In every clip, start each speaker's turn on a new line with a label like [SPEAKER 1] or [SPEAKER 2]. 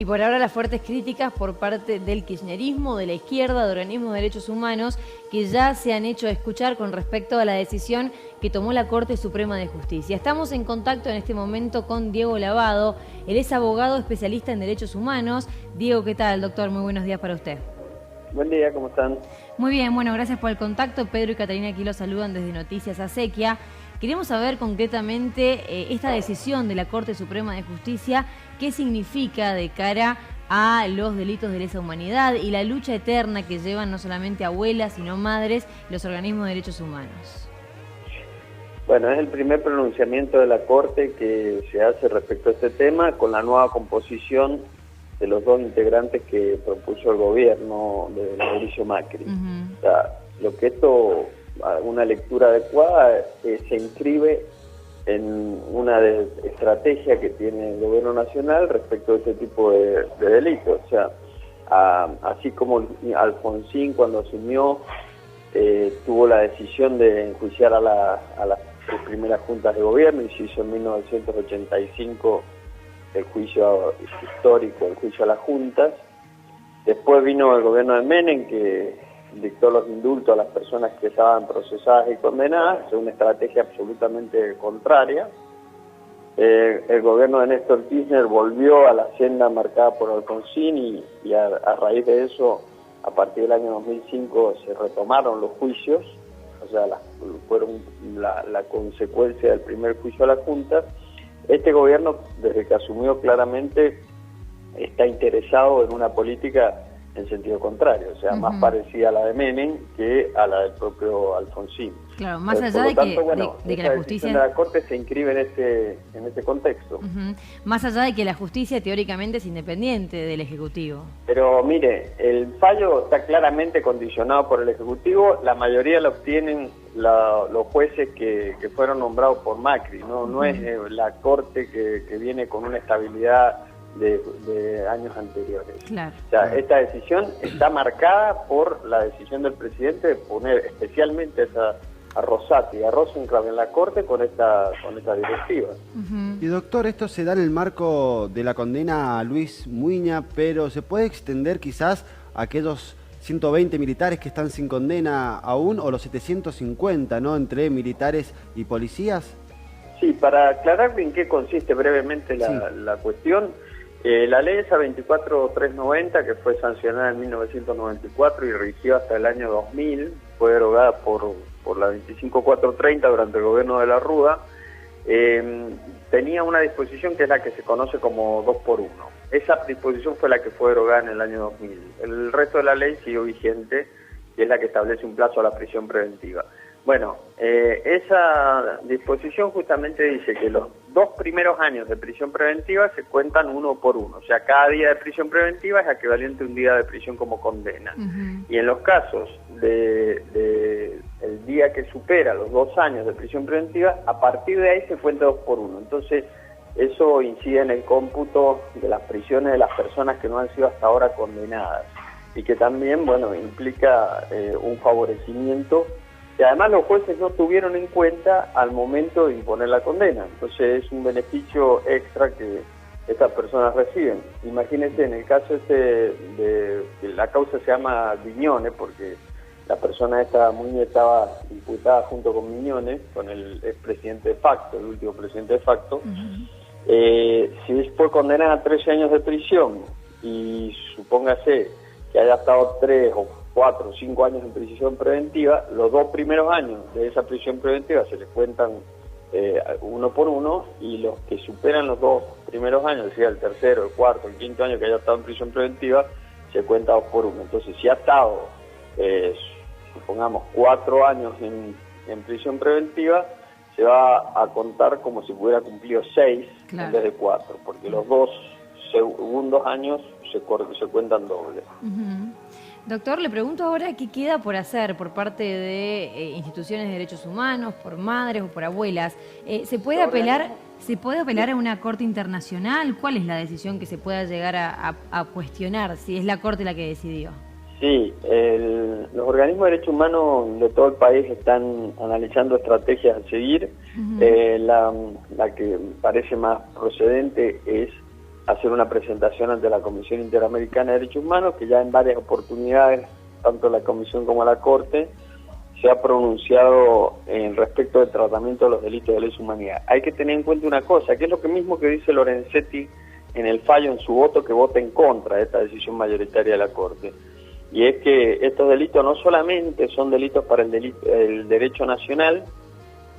[SPEAKER 1] Y por ahora las fuertes críticas por parte del kirchnerismo, de la izquierda, de organismos de derechos humanos, que ya se han hecho escuchar con respecto a la decisión que tomó la Corte Suprema de Justicia. Estamos en contacto en este momento con Diego Lavado. Él es abogado especialista en derechos humanos. Diego, ¿qué tal, doctor? Muy buenos días para usted.
[SPEAKER 2] Buen día, ¿cómo están?
[SPEAKER 1] Muy bien, bueno, gracias por el contacto. Pedro y Catalina aquí los saludan desde Noticias Acequia. Queremos saber concretamente esta decisión de la Corte Suprema de Justicia, qué significa de cara a los delitos de lesa humanidad y la lucha eterna que llevan no solamente abuelas, sino madres, los organismos de derechos humanos.
[SPEAKER 2] Bueno, es el primer pronunciamiento de la Corte que se hace respecto a este tema con la nueva composición de los dos integrantes que propuso el gobierno de Mauricio Macri. O sea, lo que esto, una lectura adecuada, se inscribe en una estrategia que tiene el gobierno nacional respecto a este tipo de delitos. O sea, así como Alfonsín cuando asumió tuvo la decisión de enjuiciar a las primeras juntas de gobierno y se hizo en 1985 el juicio histórico, el juicio a las juntas. Después vino el gobierno de Menem, que dictó los indultos a las personas que estaban procesadas y condenadas, es una estrategia absolutamente contraria. El gobierno de Néstor Kirchner volvió a la senda marcada por Alfonsín y a raíz de eso, a partir del año 2005, se retomaron los juicios, o sea, fueron la consecuencia del primer juicio a las juntas. Este gobierno, desde que asumió claramente, está interesado en una política en sentido contrario, o sea, más parecida a la de Menem que a la del propio Alfonsín.
[SPEAKER 1] Claro, más allá de que la justicia
[SPEAKER 2] de la Corte se inscribe en ese contexto.
[SPEAKER 1] Más allá de que la justicia teóricamente es independiente del Ejecutivo.
[SPEAKER 2] Pero mire, el fallo está claramente condicionado por el Ejecutivo, la mayoría lo obtienen los jueces que fueron nombrados por Macri, no es la Corte que viene con una estabilidad de años anteriores.
[SPEAKER 1] Claro.
[SPEAKER 2] O sea, esta decisión está marcada por la decisión del presidente de poner especialmente a Rosati y a Rosencrantz en la Corte con esta directiva.
[SPEAKER 3] Y doctor, esto se da en el marco de la condena a Luis Muiña, pero ¿se puede extender quizás a aquellos 120 militares que están sin condena aún, o los 750, ¿no?, entre militares y policías?
[SPEAKER 2] Sí, para aclarar en qué consiste brevemente la cuestión, la ley esa 24390, que fue sancionada en 1994 y rigió hasta el año 2000, fue derogada por la 25430 durante el gobierno de la Rúa, tenía una disposición que es la que se conoce como 2x1. Esa disposición fue la que fue derogada en el año 2000. El resto de la ley siguió vigente, y es la que establece un plazo a la prisión preventiva. Bueno, esa disposición justamente dice que los 2 primeros años de prisión preventiva se cuentan uno por uno. O sea, cada día de prisión preventiva es equivalente a un día de prisión como condena. Y en los casos el día que supera los 2 años de prisión preventiva, a partir de ahí se cuenta 2 por 1. Entonces, eso incide en el cómputo de las prisiones de las personas que no han sido hasta ahora condenadas. Y que también, bueno, implica un favorecimiento que además los jueces no tuvieron en cuenta al momento de imponer la condena. Entonces es un beneficio extra que estas personas reciben. Imagínense, en el caso de la causa se llama Viñones, porque la persona Muñoz estaba imputada junto con Viñones, con el expresidente de facto, el último presidente de facto. Si fue condenada a 13 años de prisión y supóngase que haya estado 3 o 4 o 5 años en prisión preventiva, los 2 primeros años de esa prisión preventiva se les cuentan uno por uno, y los que superan los 2 primeros años, es decir, el tercero, el cuarto, el quinto año que haya estado en prisión preventiva, se cuenta 2 por 1. Entonces, si ha estado, supongamos, 4 años en prisión preventiva, se va a contar como si hubiera cumplido 6 en vez de 4, porque los 2 segundos años se cuentan doble.
[SPEAKER 1] Doctor, le pregunto ahora qué queda por hacer por parte de instituciones de derechos humanos, por madres o por abuelas. ¿Se puede apelar a una corte internacional? ¿Cuál es la decisión que se pueda llegar a cuestionar, si es la corte la que decidió?
[SPEAKER 2] Sí, los organismos de derechos humanos de todo el país están analizando estrategias a seguir. La que parece más procedente es hacer una presentación ante la Comisión Interamericana de Derechos Humanos, que ya en varias oportunidades, tanto la Comisión como la Corte, se ha pronunciado en respecto del tratamiento de los delitos de lesa humanidad. Hay que tener en cuenta una cosa, que es lo que mismo que dice Lorenzetti en el fallo, en su voto, que vota en contra de esta decisión mayoritaria de la Corte. Y es que estos delitos no solamente son delitos para el derecho nacional,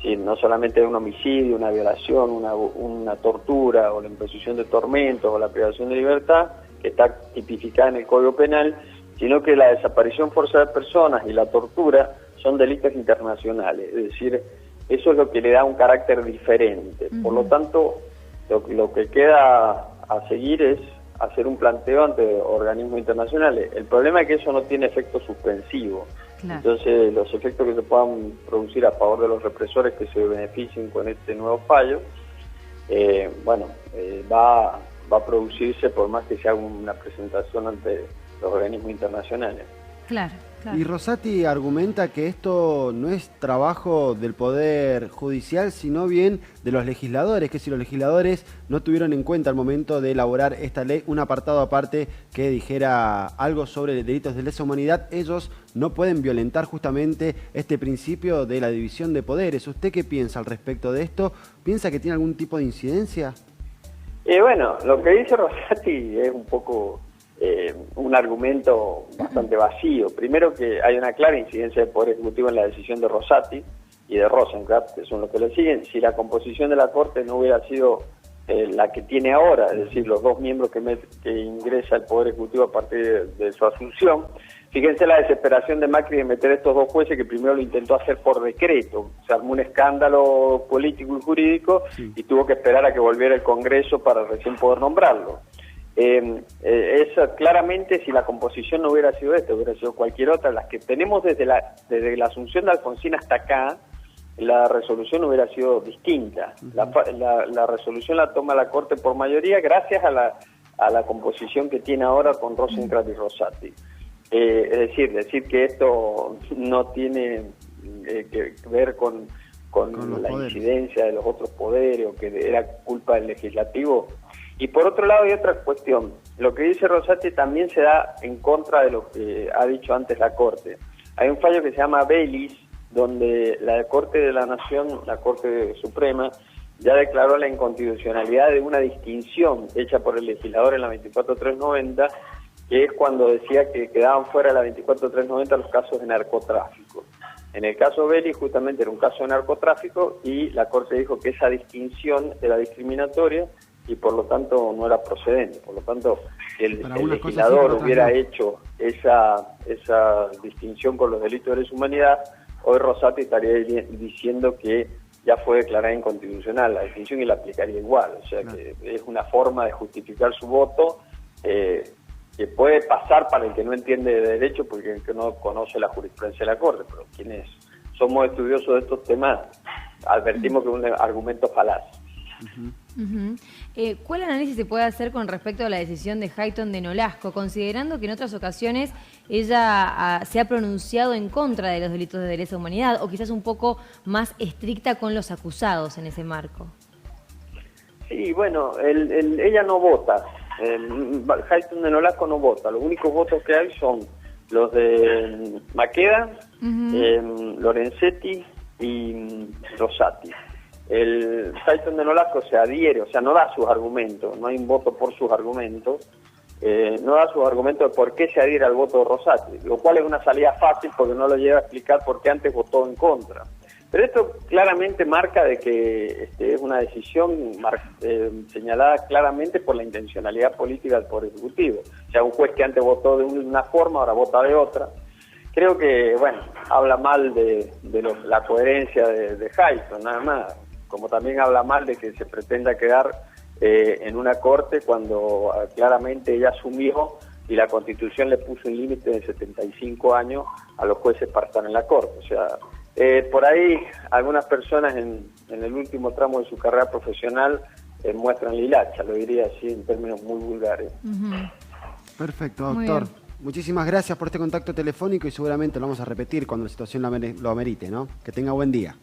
[SPEAKER 2] sí, no solamente un homicidio, una violación, una tortura o la imposición de tormentos o la privación de libertad, que está tipificada en el Código Penal, sino que la desaparición forzada de personas y la tortura son delitos internacionales. Es decir, eso es lo que le da un carácter diferente. Por lo tanto, lo que queda a seguir es hacer un planteo ante organismos internacionales. El problema es que eso no tiene efecto suspensivo. Claro. Entonces, los efectos que se puedan producir a favor de los represores que se beneficien con este nuevo fallo, va a producirse por más que se haga una presentación ante los organismos internacionales.
[SPEAKER 1] Claro, claro.
[SPEAKER 3] Y Rosati argumenta que esto no es trabajo del Poder Judicial, sino bien de los legisladores, que si los legisladores no tuvieron en cuenta al momento de elaborar esta ley un apartado aparte que dijera algo sobre delitos de lesa humanidad, ellos no pueden violentar justamente este principio de la división de poderes. ¿Usted qué piensa al respecto de esto? ¿Piensa que tiene algún tipo de incidencia?
[SPEAKER 2] Lo que dice Rosati es un poco un argumento bastante vacío. Primero, que hay una clara incidencia del Poder Ejecutivo en la decisión de Rosati y de Rosenkrantz, que son los que le siguen. Si la composición de la Corte no hubiera sido la que tiene ahora, es decir, los dos miembros que ingresa el Poder Ejecutivo a partir de su asunción, fíjense la desesperación de Macri de meter estos dos jueces, que primero lo intentó hacer por decreto. Se armó un escándalo político y jurídico, sí, y tuvo que esperar a que volviera el Congreso para recién poder nombrarlo. Claramente, si la composición no hubiera sido esta, hubiera sido cualquier otra, las que tenemos desde la asunción de Alfonsín hasta acá, la resolución hubiera sido distinta. La resolución la toma la Corte por mayoría gracias a la composición que tiene ahora con Rosenkrantz y Rosati. Es decir que esto no tiene que ver con la incidencia de los otros poderes, o que era culpa del legislativo. Y por otro lado hay otra cuestión. Lo que dice Rosati también se da en contra de lo que ha dicho antes la Corte. Hay un fallo que se llama Belis, donde la Corte de la Nación, la Corte Suprema, ya declaró la inconstitucionalidad de una distinción hecha por el legislador en la 24390, que es cuando decía que quedaban fuera de la 24390 los casos de narcotráfico. En el caso Belis justamente era un caso de narcotráfico y la Corte dijo que esa distinción era discriminatoria y por lo tanto no era procedente. Por lo tanto, si el legislador hubiera hecho esa distinción con los delitos de lesa humanidad, hoy Rosati estaría diciendo que ya fue declarada inconstitucional la distinción y la aplicaría igual. O sea, que es una forma de justificar su voto que puede pasar para el que no entiende de derecho, porque el que no conoce la jurisprudencia de la Corte, pero quienes somos estudiosos de estos temas advertimos que es un argumento falaz.
[SPEAKER 1] ¿Cuál análisis se puede hacer con respecto a la decisión de Hayton de Nolasco, considerando que en otras ocasiones ella se ha pronunciado en contra de los delitos de lesa humanidad, o quizás un poco más estricta con los acusados en ese marco?
[SPEAKER 2] Sí, bueno, ella no vota. Hayton de Nolasco no vota. Los únicos votos que hay son los de Maqueda, Lorenzetti y Rosati. El Hayton de Nolasco se adhiere, o sea, no da sus argumentos, no hay un voto por sus argumentos, no da sus argumentos de por qué se adhiere al voto de Rosati, lo cual es una salida fácil porque no lo lleva a explicar por qué antes votó en contra. Pero esto claramente marca de que es una decisión señalada claramente por la intencionalidad política del Poder Ejecutivo. O sea, un juez que antes votó de una forma, ahora vota de otra. Creo que, habla mal de la coherencia de Hayton, nada más. Como también habla mal de que se pretenda quedar en una corte cuando claramente ella asumió y la Constitución le puso un límite de 75 años a los jueces para estar en la corte. O sea, por ahí algunas personas en el último tramo de su carrera profesional muestran la hilacha, lo diría así en términos muy vulgares.
[SPEAKER 3] Perfecto, doctor. Muchísimas gracias por este contacto telefónico y seguramente lo vamos a repetir cuando la situación lo amerite, ¿no? Que tenga buen día.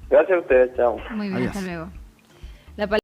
[SPEAKER 2] Gracias a ustedes, chao.
[SPEAKER 1] Muy bien, hasta luego.